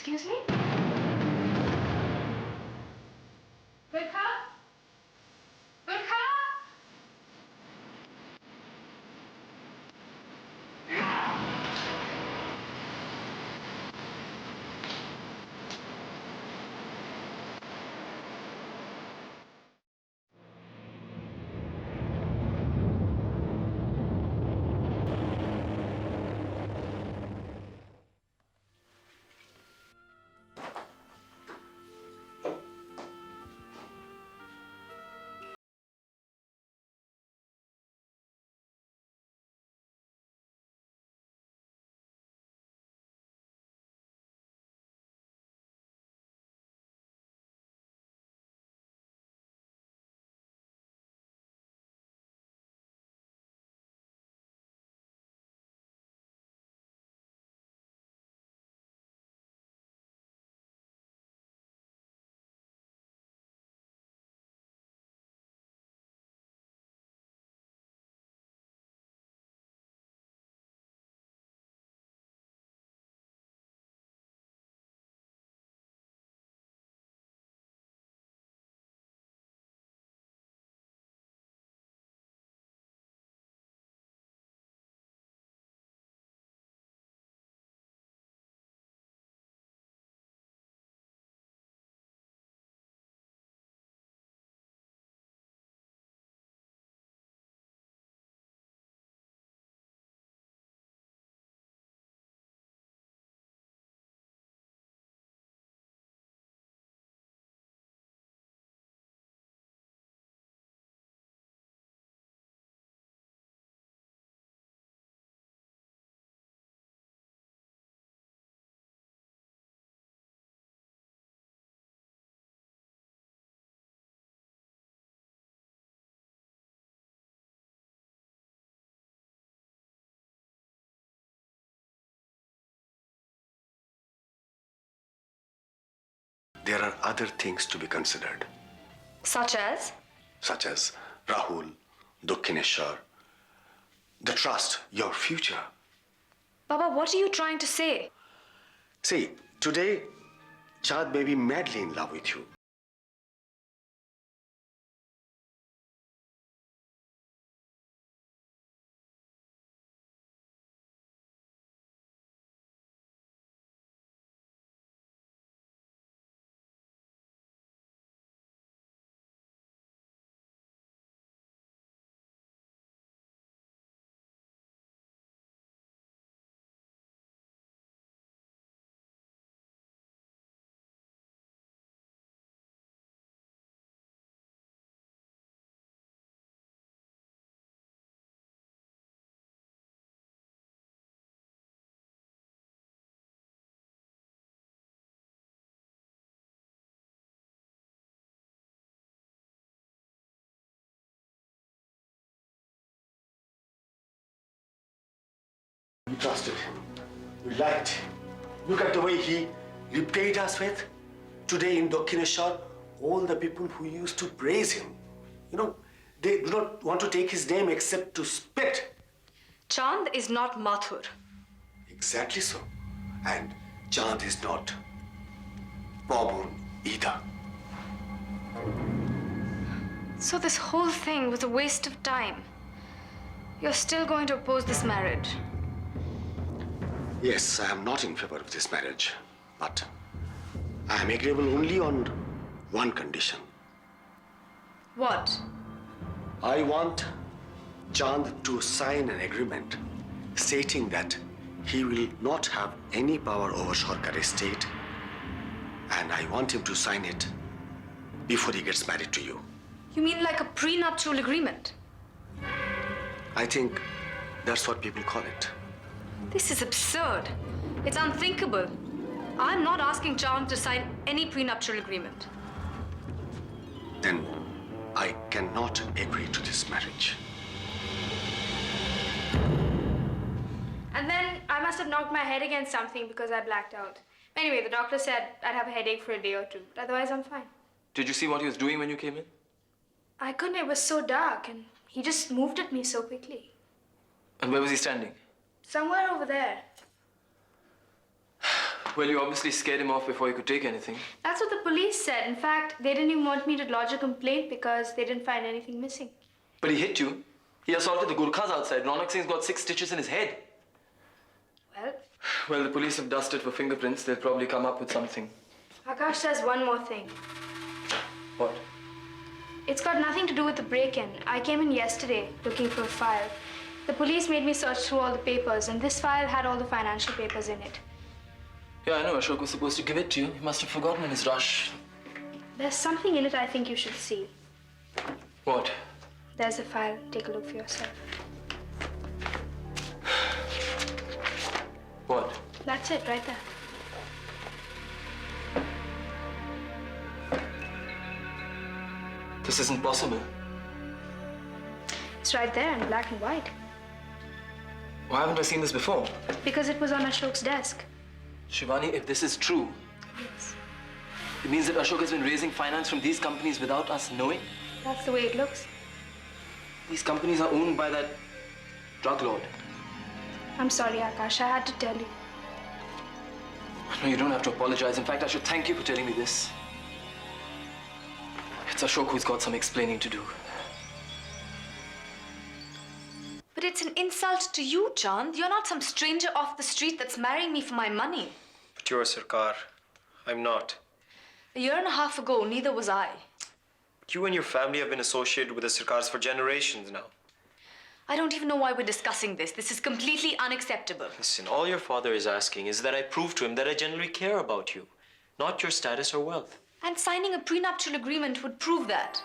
Excuse me? Durga? Durga? There are other things to be considered. Such as? Such as Rahul, Dukhineshwar, the trust, your future. Baba, what are you trying to say? See, today, Chand may be madly in love with you. We trusted him. We liked him. Look at the way he repaid us with. Today in Dukhineshwar, all the people who used to praise him, they do not want to take his name except to spit. Chand is not Mathur. Exactly so. And Chand is not Babur either. So this whole thing was a waste of time. You're still going to oppose this marriage. Yes, I am not in favor of this marriage, but I am agreeable only on one condition. What? I want Chand to sign an agreement stating that he will not have any power over Sarkar estate, and I want him to sign it before he gets married to you. You mean like a prenuptial agreement? I think that's what people call it. This is absurd. It's unthinkable. I'm not asking Chand to sign any prenuptial agreement. Then I cannot agree to this marriage. And then I must have knocked my head against something because I blacked out. Anyway, the doctor said I'd have a headache for a day or two, but otherwise I'm fine. Did you see what he was doing when you came in? I couldn't. It was so dark, and he just moved at me so quickly. And where was he standing? Somewhere over there. Well, you obviously scared him off before he could take anything. That's what the police said. In fact, they didn't even want me to lodge a complaint because they didn't find anything missing. But he hit you. He assaulted the Gurkhas outside. Ronak Singh's got 6 stitches in his head. Well, Well, the police have dusted for fingerprints. They'll probably come up with something. Akash says one more thing. What? It's got nothing to do with the break-in. I came in yesterday looking for a file. The police made me search through all the papers, and this file had all the financial papers in it. Yeah, I know. Ashok was supposed to give it to you. He must have forgotten in his rush. There's something in it I think you should see. What? There's the file. Take a look for yourself. What? That's it, right there. This isn't possible. It's right there in black and white. Why haven't I seen this before? Because it was on Ashok's desk. Shivani, if this is true, Yes. it means that Ashok has been raising finance from these companies without us knowing. That's the way it looks. These companies are owned by that drug lord. I'm sorry, Akash. I had to tell you. No, you don't have to apologize. In fact, I should thank you for telling me this. It's Ashok who's got some explaining to do. But it's an insult to you, Chand. You're not some stranger off the street that's marrying me for my money. But you're Sarkar. I'm not. A year and a half ago, neither was I. But you and your family have been associated with the Sarkars for generations now. I don't even know why we're discussing this. This is completely unacceptable. Listen, all your father is asking is that I prove to him that I genuinely care about you, not your status or wealth. And signing a prenuptial agreement would prove that.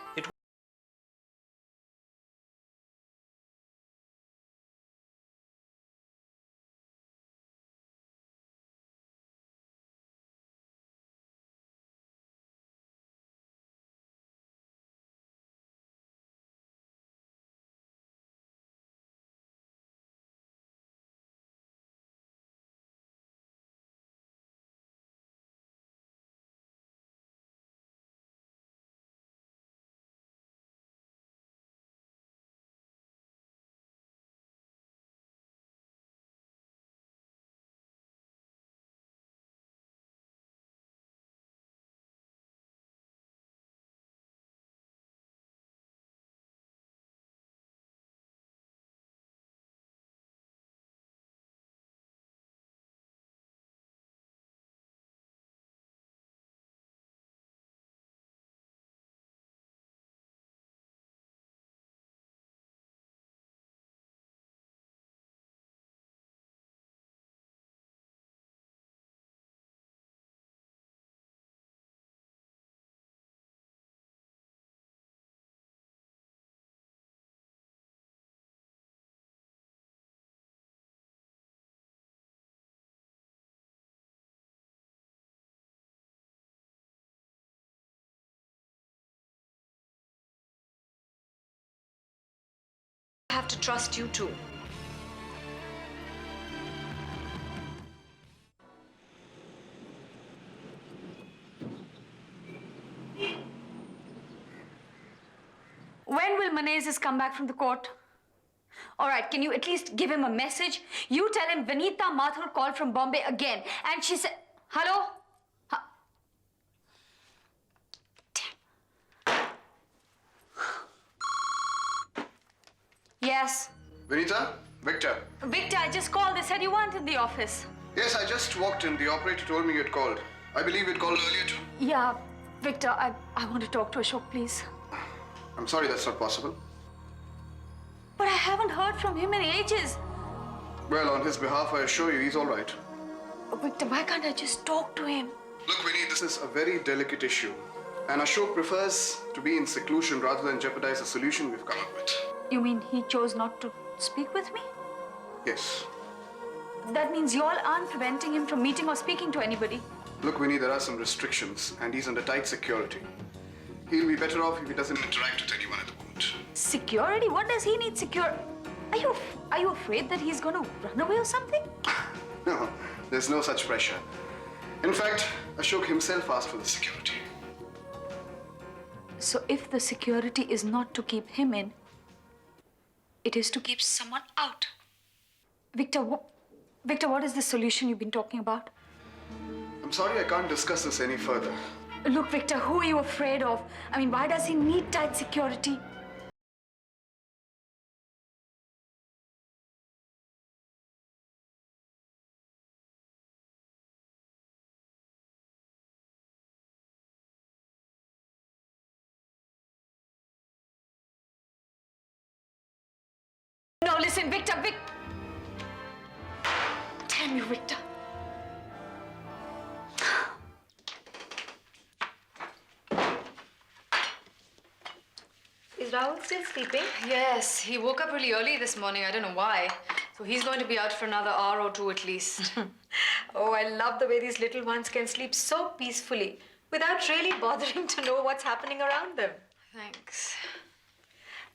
I have to trust you too. When will Menezes come back from the court? All right, can you at least give him a message? You tell him Vinita Mathur called from Bombay again, and she said, hello? Yes. Vinita? Victor? Victor, I just called. They said you weren't in the office. Yes, I just walked in. The operator told me you'd called. I believe you'd called earlier too. Yeah, Victor, I want to talk to Ashok, please. I'm sorry that's not possible. But I haven't heard from him in ages. Well, on his behalf, I assure you he's all right. Victor, why can't I just talk to him? Look, Vinny, this is a very delicate issue. And Ashok prefers to be in seclusion rather than jeopardize the solution we've come up with. You mean he chose not to speak with me? Yes. That means you all aren't preventing him from meeting or speaking to anybody. Look, Vinny, there are some restrictions, and he's under tight security. He'll be better off if he doesn't interact with anyone at the moment. Security? What does he need Are you afraid that he's going to run away or something? No, there's no such pressure. In fact, Ashok himself asked for the security. So if the security is not to keep him in, it is to keep someone out. Victor, what is the solution you've been talking about? I'm sorry I can't discuss this any further. Look, Victor, who are you afraid of? I mean, why does he need tight security? No, listen, Victor, Damn you, Victor. Is Rahul still sleeping? Yes, he woke up really early this morning. I don't know why. So he's going to be out for another hour or two at least. Oh, I love the way these little ones can sleep so peacefully without really bothering to know what's happening around them. Thanks.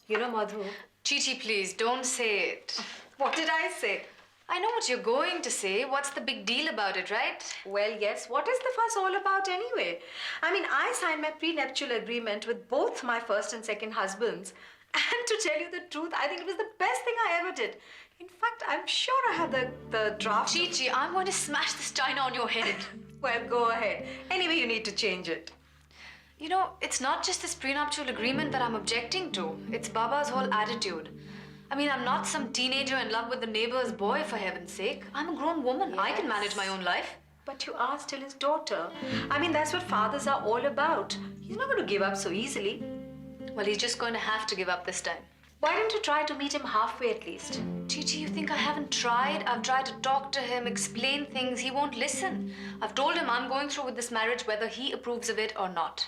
You know, Madhu, Chi-Chi, please, don't say it. what did I say? I know what you're going to say. What's the big deal about it, right? Well, yes, what is the fuss all about anyway? I mean, I signed my prenuptial agreement with both my first and second husbands. And to tell you the truth, I think it was the best thing I ever did. In fact, I'm sure I have the draft. Chi-Chi, I'm going to smash this china on your head. Well, go ahead. Anyway, you need to change it. You know, it's not just this prenuptial agreement that I'm objecting to. It's Baba's whole attitude. I mean, I'm not some teenager in love with the neighbor's boy, for heaven's sake. I'm a grown woman. I can manage my own life. But you are still his daughter. I mean, that's what fathers are all about. He's not going to give up so easily. Well, he's just going to have to give up this time. Why don't you try to meet him halfway at least? Chi-Chi, you think I haven't tried? I've tried to talk to him, explain things. He won't listen. I've told him I'm going through with this marriage whether he approves of it or not.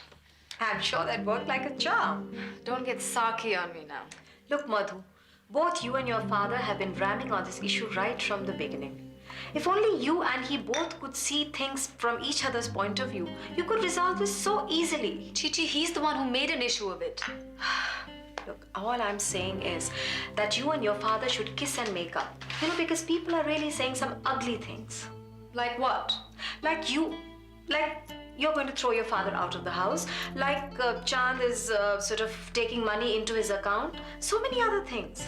I'm sure that worked like a charm. Don't get sarky on me now. Look, Madhu, both you and your father have been ramming on this issue right from the beginning. If only you and he both could see things from each other's point of view, you could resolve this so easily. Chi-Chi, he's the one who made an issue of it. Look, all I'm saying is that you and your father should kiss and make up. You know, because people are really saying some ugly things. Like what? Like you're going to throw your father out of the house. Like Chand is sort of taking money into his account. So many other things.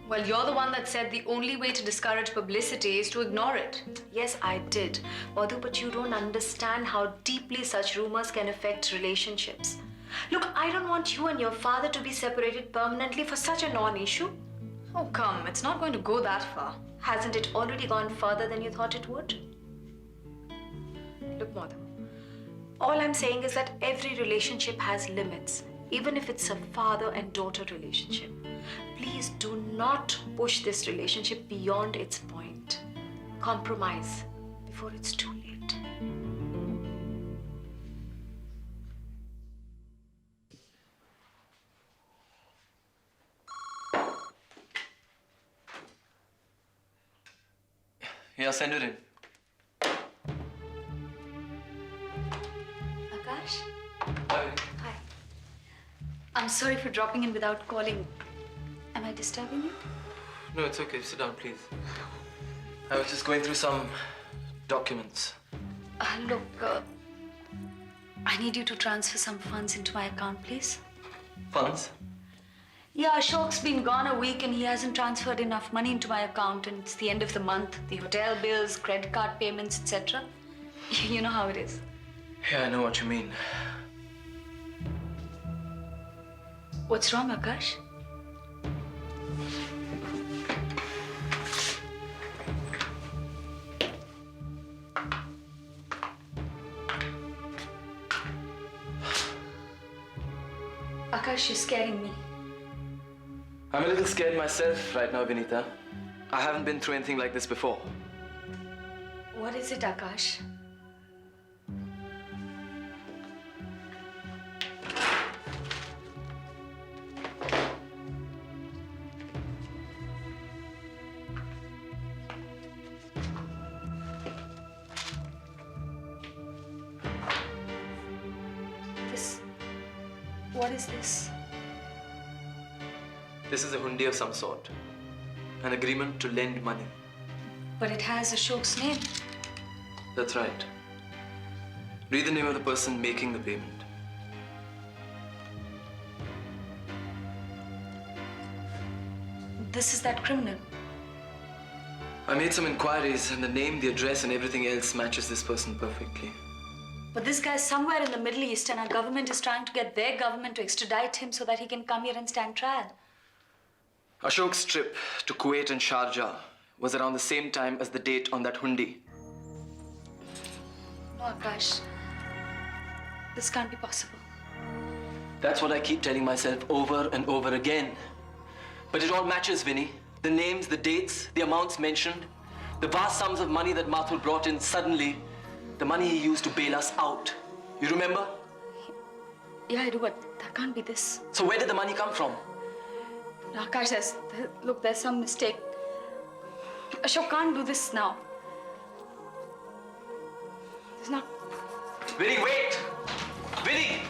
Well, you're the one that said the only way to discourage publicity is to ignore it. Yes, I did, Madhu, but you don't understand how deeply such rumors can affect relationships. Look, I don't want you and your father to be separated permanently for such a non-issue. Oh, come, it's not going to go that far. Hasn't it already gone further than you thought it would? Look, Madhu, all I'm saying is that every relationship has limits, even if it's a father and daughter relationship. Please do not push this relationship beyond its point. Compromise before it's too late. Yeah, send it in. Akash? Hi. Hi. I'm sorry for dropping in without calling. Am I disturbing you? No, it's okay. Sit down, please. I was just going through some documents. Look, I need you to transfer some funds into my account, please. Funds? Yeah, Ashok's been gone a week and he hasn't transferred enough money into my account, and it's the end of the month. The hotel bills, credit card payments, etc. You know how it is. Yeah, I know what you mean. What's wrong, Akash? Akash, you're scaring me. I'm a little scared myself right now, Vinita. I haven't been through anything like this before. What is it, Akash? What is this? This is a hundi of some sort. An agreement to lend money. But it has Ashok's name. That's right. Read the name of the person making the payment. This is that criminal. I made some inquiries, and the name, the address, and everything else matches this person perfectly. But this guy's somewhere in the Middle East, and our government is trying to get their government to extradite him so that he can come here and stand trial. Ashok's trip to Kuwait and Sharjah was around the same time as the date on that hundi. No, Akash. This can't be possible. That's what I keep telling myself over and over again. But it all matches, Vinny. The names, the dates, the amounts mentioned, the vast sums of money that Mathur brought in suddenly, the money he used to bail us out. You remember? Yeah, I do, but that can't be this. So where did the money come from? Akash says, look, there's some mistake. Ashok can't do this now. There's not... Vinny, wait! Vinny!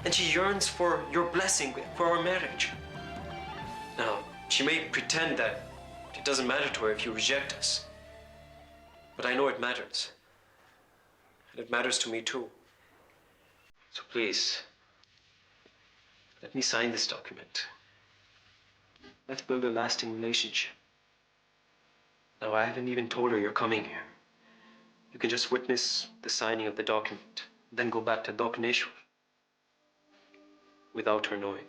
And she yearns for your blessing for our marriage. Now, she may pretend that it doesn't matter to her if you reject us. But I know it matters. And it matters to me too. So please, let me sign this document. Let's build a lasting relationship. Now, I haven't even told her you're coming here. You can just witness the signing of the document, then go back to Dakshineshwar without her knowing.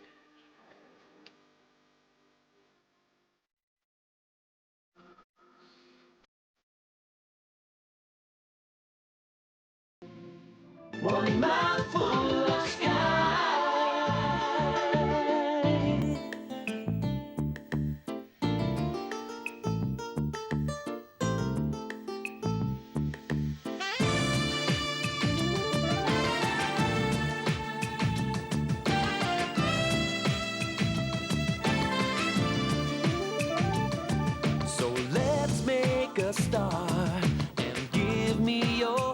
One mouthful of sky. So let's make a start and give me your